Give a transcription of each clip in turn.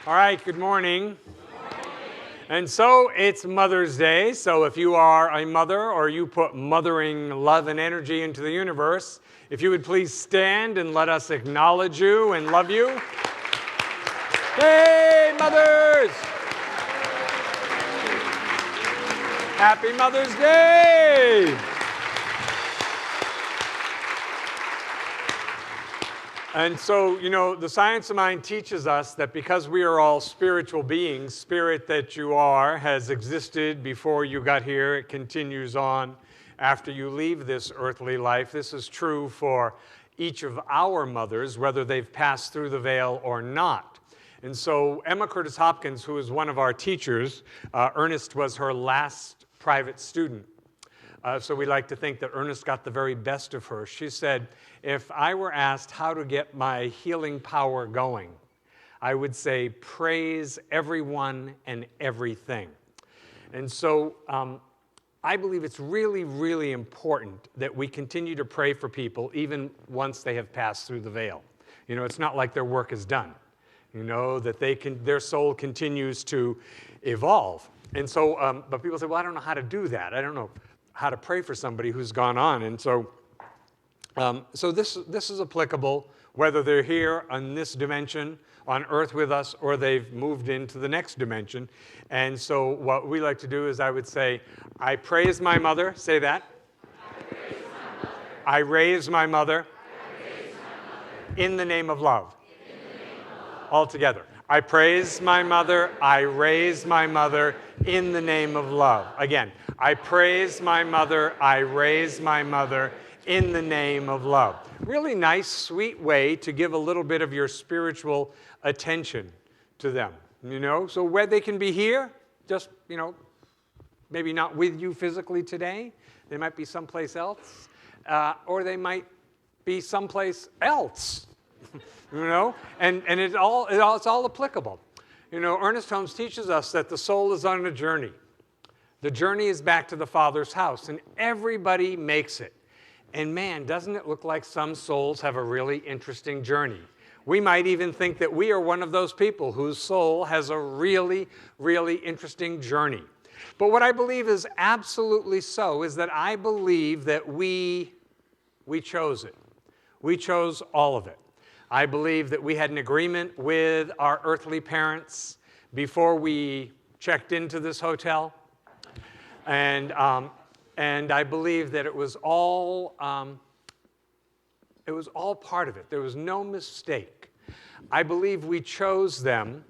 All right, good morning. And so it's Mother's Day, so if you are a mother or you put mothering love and energy into the universe, if you would please stand and let us acknowledge you and love you. Hey, mothers! Happy Mother's Day! And so, the science of mind teaches us that because we are all spiritual beings, spirit that you are has existed before you got here. It continues on after you leave this earthly life. This is true for each of our mothers, whether they've passed through the veil or not. And so Emma Curtis Hopkins, who is one of our teachers, Ernest was her last private student. So we like to think that Ernest got the very best of her. She said, if I were asked how to get my healing power going, I would say praise everyone and everything. And so I believe it's really, really important that we continue to pray for people even once they have passed through the veil. It's not like their work is done. That their soul continues to evolve. And so, but people say, well, I don't know how to do that. I don't know how to pray for somebody who's gone on. And so this is applicable whether they're here on this dimension on earth with us or they've moved into the next dimension. And so what we like to do is I would say, I praise my mother. Say that. I raise my mother. In the name of love. All together. I praise my mother, I raise my mother in the name of love. Again, I praise my mother, I raise my mother in the name of love. Really nice, sweet way to give a little bit of your spiritual attention to them, So where they can be here, just, maybe not with you physically today. They might be someplace else, or they might be someplace else. And it's all applicable. Ernest Holmes teaches us that the soul is on a journey. The journey is back to the Father's house, and everybody makes it. And man, doesn't it look like some souls have a really interesting journey? We might even think that we are one of those people whose soul has a really, really interesting journey. But what I believe is absolutely so is that I believe that we chose it. We chose all of it. I believe that we had an agreement with our earthly parents before we checked into this hotel. And I believe that it was all part of it. There was no mistake. I believe we chose them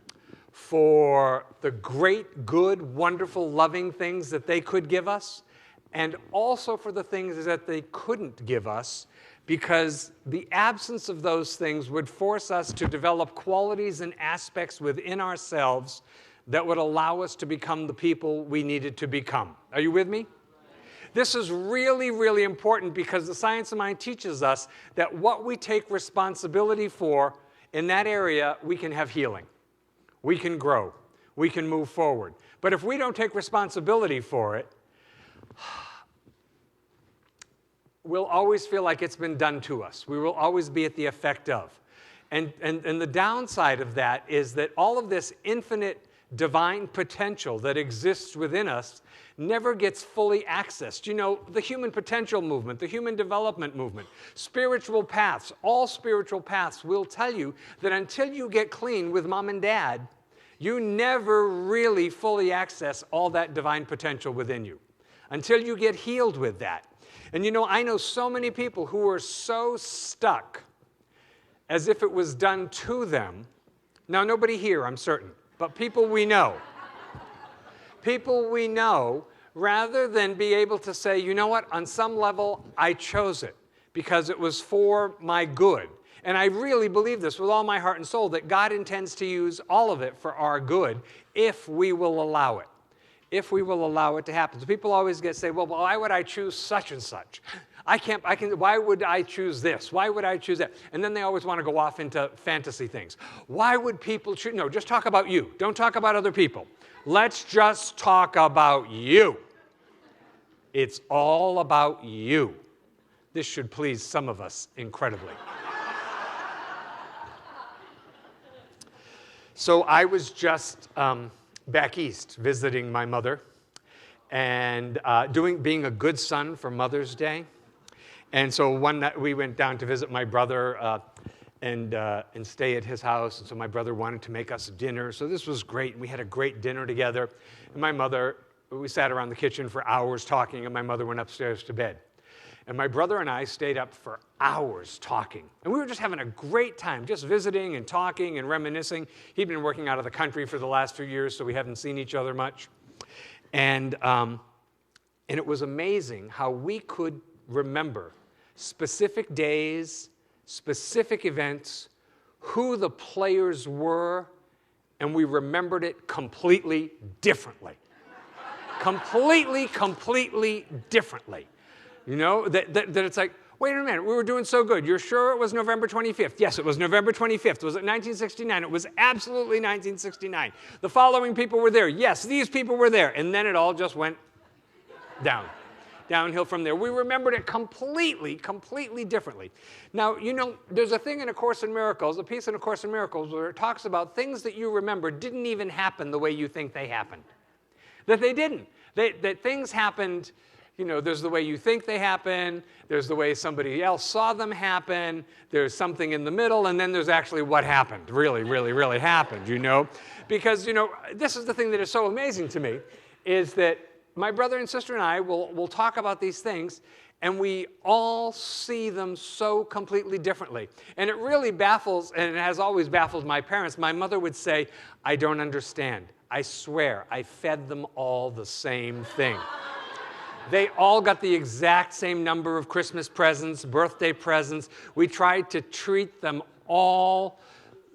for the great, good, wonderful, loving things that they could give us, and also for the things that they couldn't give us, because the absence of those things would force us to develop qualities and aspects within ourselves that would allow us to become the people we needed to become. Are you with me? This is really, really important because the science of mind teaches us that what we take responsibility for in that area, we can have healing. We can grow. We can move forward. But if we don't take responsibility for it, we'll always feel like it's been done to us. We will always be at the effect of. And the downside of that is that all of this infinite divine potential that exists within us never gets fully accessed. The human potential movement, the human development movement, spiritual paths, all spiritual paths will tell you that until you get clean with mom and dad, you never really fully access all that divine potential within you. Until you get healed with that. And I know so many people who are so stuck as if it was done to them. Now, nobody here, I'm certain, but people we know. People we know, rather than be able to say, you know what, on some level, I chose it because it was for my good. And I really believe this with all my heart and soul, that God intends to use all of it for our good if we will allow it. If we will allow it to happen. So people always say, well, why would I choose such and such? Why would I choose this? Why would I choose that? And then they always want to go off into fantasy things. Why would people choose? No, just talk about you. Don't talk about other people. Let's just talk about you. It's all about you. This should please some of us incredibly. So I was just back east visiting my mother and being a good son for Mother's Day. And so one night we went down to visit my brother and stay at his house. And so my brother wanted to make us dinner. So this was great. And we had a great dinner together. And my mother, we sat around the kitchen for hours talking, and my mother went upstairs to bed. And my brother and I stayed up for hours talking. And we were just having a great time, just visiting and talking and reminiscing. He'd been working out of the country for the last few years, so we haven't seen each other much. And it was amazing how we could remember specific days, specific events, who the players were, and we remembered it completely differently. completely differently. You know, that it's like, wait a minute, we were doing so good. You're sure it was November 25th? Yes, it was November 25th. Was it 1969? It was absolutely 1969. The following people were there. Yes, these people were there. And then it all just went downhill from there. We remembered it completely differently. Now, you know, there's a thing in A Course in Miracles, a piece in A Course in Miracles, where it talks about things that you remember didn't even happen the way you think they happened. That they didn't. That things happened. You know, there's the way you think they happen, there's the way somebody else saw them happen, there's something in the middle, and then there's actually what happened, really happened, you know? Because, you know, this is the thing that is so amazing to me, is that my brother and sister and I will talk about these things, and we all see them so completely differently. And it really baffles, and it has always baffled my parents. My mother would say, I don't understand. I swear, I fed them all the same thing. They all got the exact same number of Christmas presents, birthday presents. We tried to treat them all,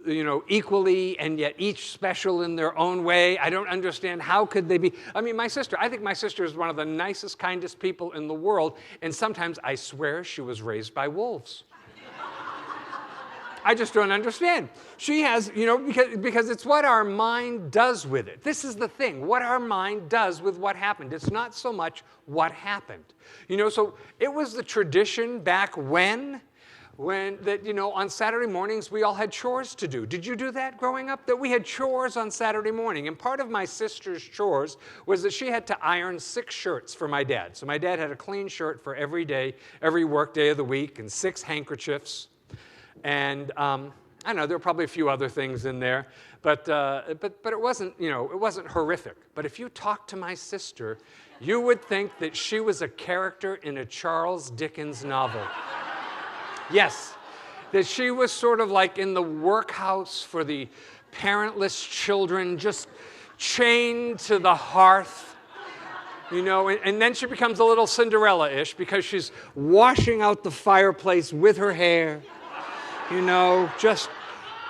you know, equally and yet each special in their own way. I don't understand how could they be. I mean, I think my sister is one of the nicest, kindest people in the world, and sometimes I swear she was raised by wolves. I just don't understand. She has, you know, because it's what our mind does with it. This is the thing, what our mind does with what happened. It's not so much what happened. You know, so it was the tradition back when that, you know, on Saturday mornings we all had chores to do. Did you do that growing up? That we had chores on Saturday morning. And part of my sister's chores was that she had to iron 6 shirts for my dad. So my dad had a clean shirt for every day, every work day of the week, and 6 handkerchiefs. And I don't know, there were probably a few other things in there, but it wasn't, you know, it wasn't horrific. But if you talk to my sister, you would think that she was a character in a Charles Dickens novel. Yes, that she was sort of like in the workhouse for the parentless children, just chained to the hearth. You know, and then she becomes a little Cinderella-ish because she's washing out the fireplace with her hair. You know, just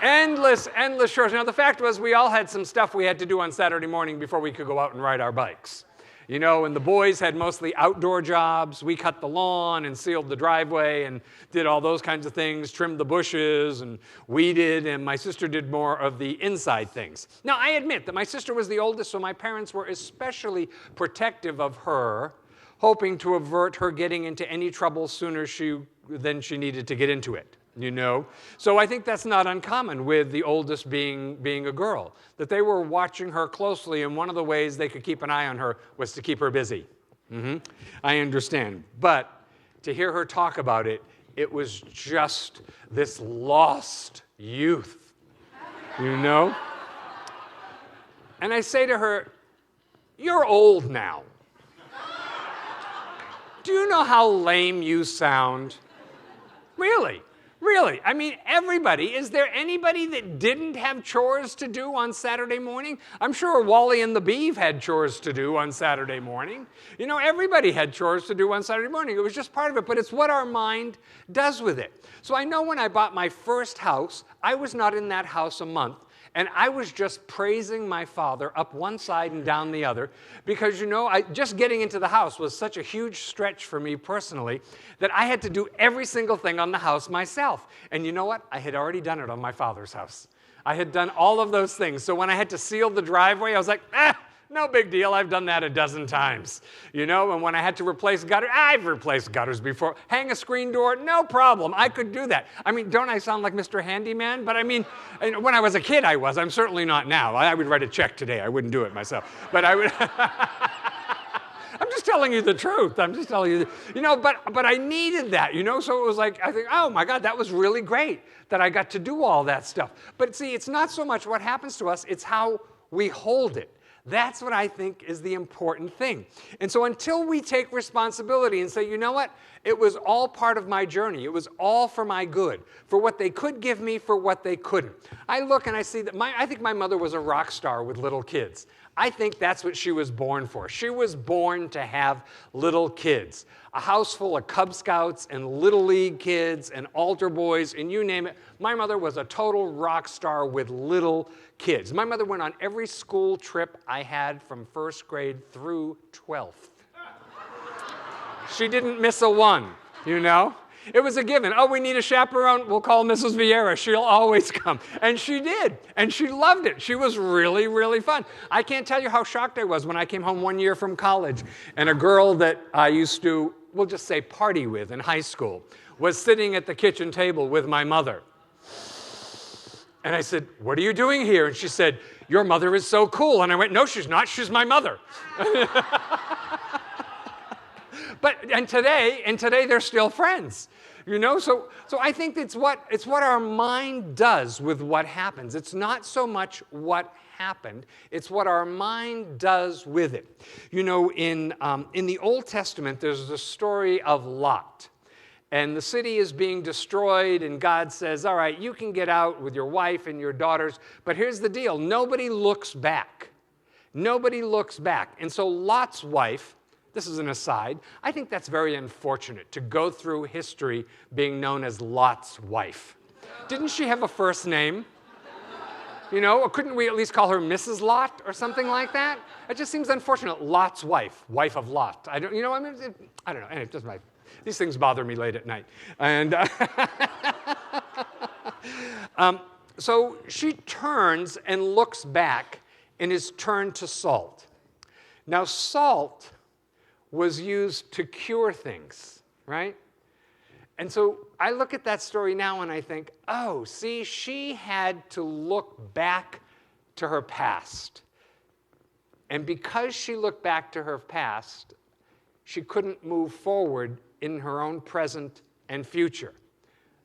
endless chores. Now, the fact was we all had some stuff we had to do on Saturday morning before we could go out and ride our bikes. You know, and the boys had mostly outdoor jobs. We cut the lawn and sealed the driveway and did all those kinds of things, trimmed the bushes and weeded, and my sister did more of the inside things. Now, I admit that my sister was the oldest, so my parents were especially protective of her, hoping to avert her getting into any trouble sooner than she needed to get into it. You know? So I think that's not uncommon with the oldest being a girl, that they were watching her closely, and one of the ways they could keep an eye on her was to keep her busy. I understand. But to hear her talk about it, it was just this lost youth, you know? And I say to her, you're old now. Do you know how lame you sound? Really? Really, I mean, everybody. Is there anybody that didn't have chores to do on Saturday morning? I'm sure Wally and the Beav had chores to do on Saturday morning. You know, everybody had chores to do on Saturday morning. It was just part of it, but it's what our mind does with it. So I know when I bought my first house, I was not in that house a month. And I was just praising my father up one side and down the other because, you know, just getting into the house was such a huge stretch for me personally that I had to do every single thing on the house myself. And you know what? I had already done it on my father's house. I had done all of those things. So when I had to seal the driveway, I was like, No big deal. I've done that a dozen times. And when I had to replace gutters, I've replaced gutters before. Hang a screen door, no problem. I could do that. Don't I sound like Mr. Handyman? But when I was a kid, I was. I'm certainly not now. I would write a check today. I wouldn't do it myself. But I would. I'm just telling you the truth. I'm just telling you, but I needed that, so it was like, I think, oh my God, that was really great that I got to do all that stuff. But see, it's not so much what happens to us, it's how we hold it. That's what I think is the important thing. And so until we take responsibility and say, you know what, it was all part of my journey. It was all for my good, for what they could give me, for what they couldn't. I look and I see that I think my mother was a rock star with little kids. I think that's what she was born for. She was born to have little kids. A house full of Cub Scouts and Little League kids and altar boys and you name it. My mother was a total rock star with little kids. My mother went on every school trip I had from first grade through 12th. She didn't miss a one, It was a given. Oh, we need a chaperone. We'll call Mrs. Vieira. She'll always come. And she did. And she loved it. She was really, really fun. I can't tell you how shocked I was when I came home one year from college and a girl that I used to, we'll just say party with in high school, was sitting at the kitchen table with my mother. And I said, what are you doing here? And she said, your mother is so cool. And I went, no, she's not. She's my mother. And today they're still friends, So I think it's what our mind does with what happens. It's not so much what happened; it's what our mind does with it. In the Old Testament, there's the story of Lot, and the city is being destroyed, and God says, "All right, you can get out with your wife and your daughters, but here's the deal: nobody looks back. Nobody looks back." And so Lot's wife. This is an aside. I think that's very unfortunate to go through history being known as Lot's wife. Didn't she have a first name? Or couldn't we at least call her Mrs. Lot or something like that? It just seems unfortunate. Lot's wife, wife of Lot. I don't know. And it just these things bother me late at night. And so she turns and looks back and is turned to salt. Now, salt was used to cure things, right? And so I look at that story now and I think, oh, see, she had to look back to her past. And because she looked back to her past, she couldn't move forward in her own present and future.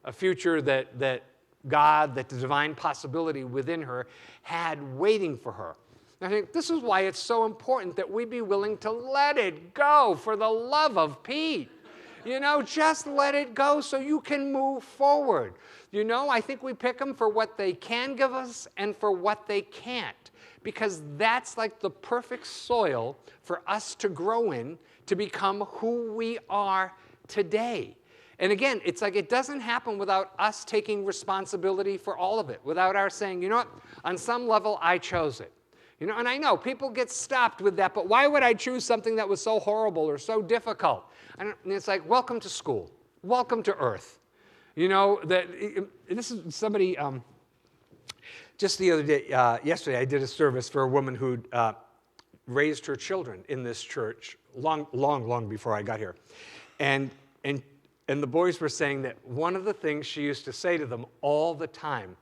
A future that God, that the divine possibility within her had waiting for her. I think this is why it's so important that we be willing to let it go for the love of Pete. Just let it go so you can move forward. I think we pick them for what they can give us and for what they can't, because that's like the perfect soil for us to grow in to become who we are today. And again, it's like it doesn't happen without us taking responsibility for all of it, without our saying, you know what, on some level I chose it. And I know people get stopped with that, but why would I choose something that was so horrible or so difficult? And it's like, welcome to school. Welcome to Earth. This is somebody, just the other day, yesterday, I did a service for a woman who'd raised her children in this church long before I got here. And the boys were saying that one of the things she used to say to them all the time,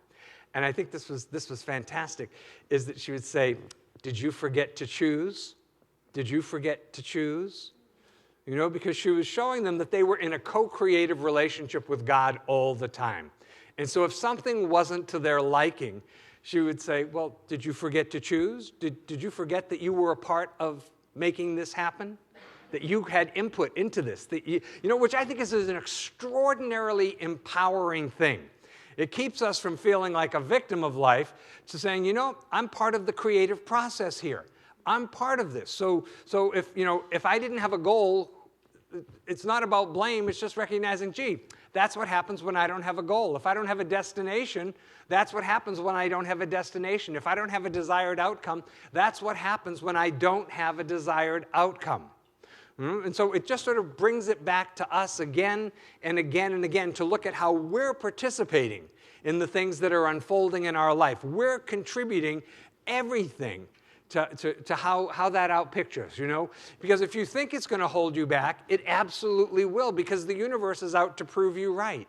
and I think this was fantastic, is that she would say, did you forget to choose? Did you forget to choose? Because she was showing them that they were in a co-creative relationship with God all the time. And so if something wasn't to their liking, she would say, well, did you forget to choose? Did you forget that you were a part of making this happen? That you had input into this? Which I think is an extraordinarily empowering thing. It keeps us from feeling like a victim of life to saying, I'm part of the creative process here. I'm part of this. So if I didn't have a goal, it's not about blame. It's just recognizing, gee, that's what happens when I don't have a goal. If I don't have a destination, that's what happens when I don't have a destination. If I don't have a desired outcome, that's what happens when I don't have a desired outcome. And so it just sort of brings it back to us again and again and again to look at how we're participating in the things that are unfolding in our life. We're contributing everything to how that outpictures, you know? Because if you think it's going to hold you back, it absolutely will, because the universe is out to prove you right.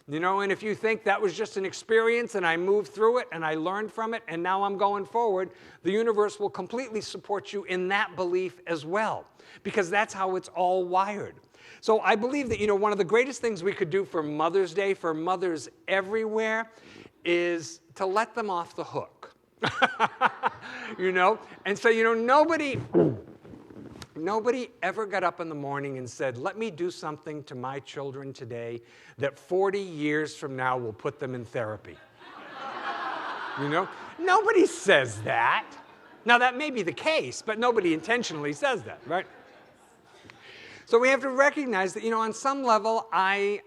You know, and if you think that was just an experience and I moved through it and I learned from it and now I'm going forward, the universe will completely support you in that belief as well, because that's how it's all wired. So I believe that, you know, one of the greatest things we could do for Mother's Day, for mothers everywhere, is to let them off the hook. You know? And so, you know, nobody ever got up in the morning and said, let me do something to my children today that 40 years from now will put them in therapy. You know? Nobody says that. Now, that may be the case, but nobody intentionally says that, right? So we have to recognize that, you know, on some level, on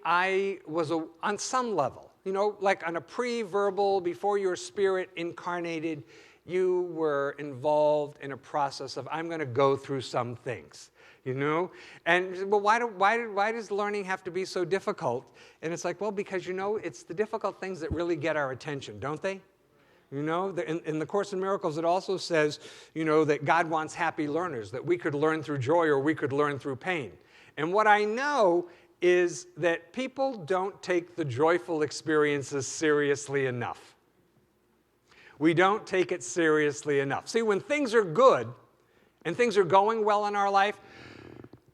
some level, you know, like on a pre-verbal, before your spirit incarnated, you were involved in a process of, I'm going to go through some things, you know? And, well, why does learning have to be so difficult? And it's like, well, because, you know, it's the difficult things that really get our attention, don't they? You know, in the Course in Miracles, it also says, you know, that God wants happy learners, that we could learn through joy or we could learn through pain. And what I know is that people don't take the joyful experiences seriously enough. We don't take it seriously enough. See, when things are good and things are going well in our life,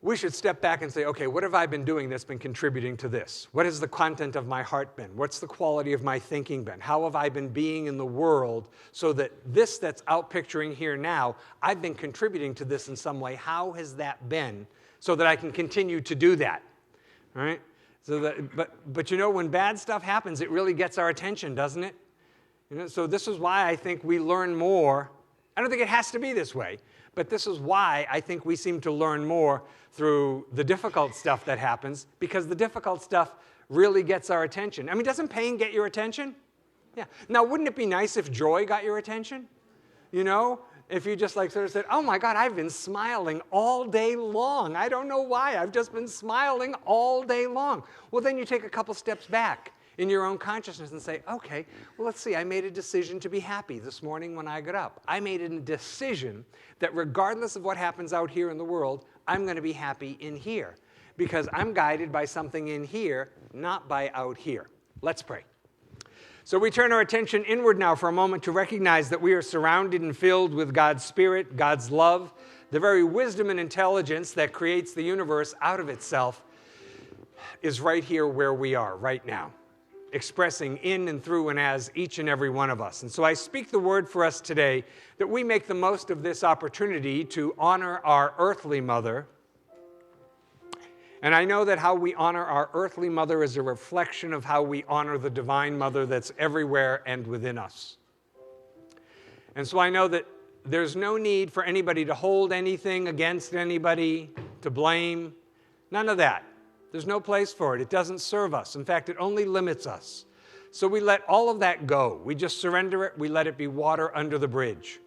we should step back and say, okay, what have I been doing that's been contributing to this? What has the content of my heart been? What's the quality of my thinking been? How have I been being in the world so that this that's outpicturing here now, I've been contributing to this in some way. How has that been so that I can continue to do that? All right? So but you know, when bad stuff happens, it really gets our attention, doesn't it? You know, so this is why I think we learn more. I don't think it has to be this way, but this is why I think we seem to learn more through the difficult stuff that happens, because the difficult stuff really gets our attention. I mean, doesn't pain get your attention? Yeah. Now, wouldn't it be nice if joy got your attention? You know, if you just like sort of said, oh my God, I've been smiling all day long. I don't know why. I've just been smiling all day long. Well, then you take a couple steps back in your own consciousness and say, okay, well, let's see, I made a decision to be happy this morning when I got up. I made a decision that regardless of what happens out here in the world, I'm going to be happy in here because I'm guided by something in here, not by out here. Let's pray. So we turn our attention inward now for a moment to recognize that we are surrounded and filled with God's Spirit, God's love, the very wisdom and intelligence that creates the universe out of itself is right here where we are right now, expressing in and through and as each and every one of us. And so I speak the word for us today that we make the most of this opportunity to honor our earthly mother. And I know that how we honor our earthly mother is a reflection of how we honor the divine mother that's everywhere and within us. And so I know that there's no need for anybody to hold anything against anybody, to blame, none of that. There's no place for it. It doesn't serve us. In fact, it only limits us. So we let all of that go. We just surrender it. We let it be water under the bridge.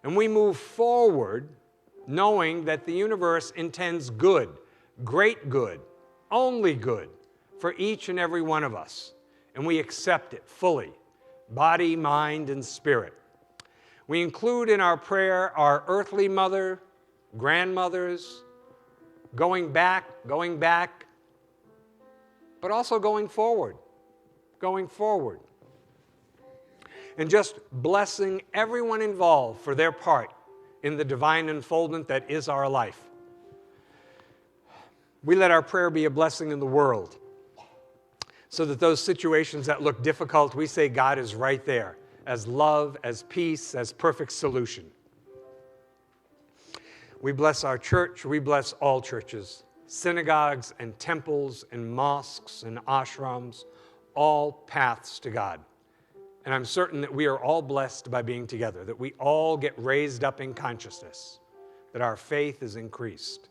And we move forward knowing that the universe intends good, great good, only good for each and every one of us. And we accept it fully, body, mind, and spirit. We include in our prayer our earthly mother, grandmothers, going back, but also going forward. And just blessing everyone involved for their part in the divine unfoldment that is our life. We let our prayer be a blessing in the world so that those situations that look difficult, we say God is right there as love, as peace, as perfect solution. We bless our church. We bless all churches, synagogues and temples and mosques and ashrams, all paths to God. And I'm certain that we are all blessed by being together, that we all get raised up in consciousness, that our faith is increased.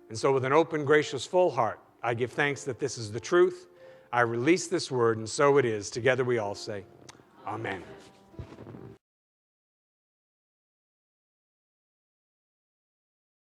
And so with an open, gracious, full heart, I give thanks that this is the truth. I release this word, and so it is. Together we all say, Amen.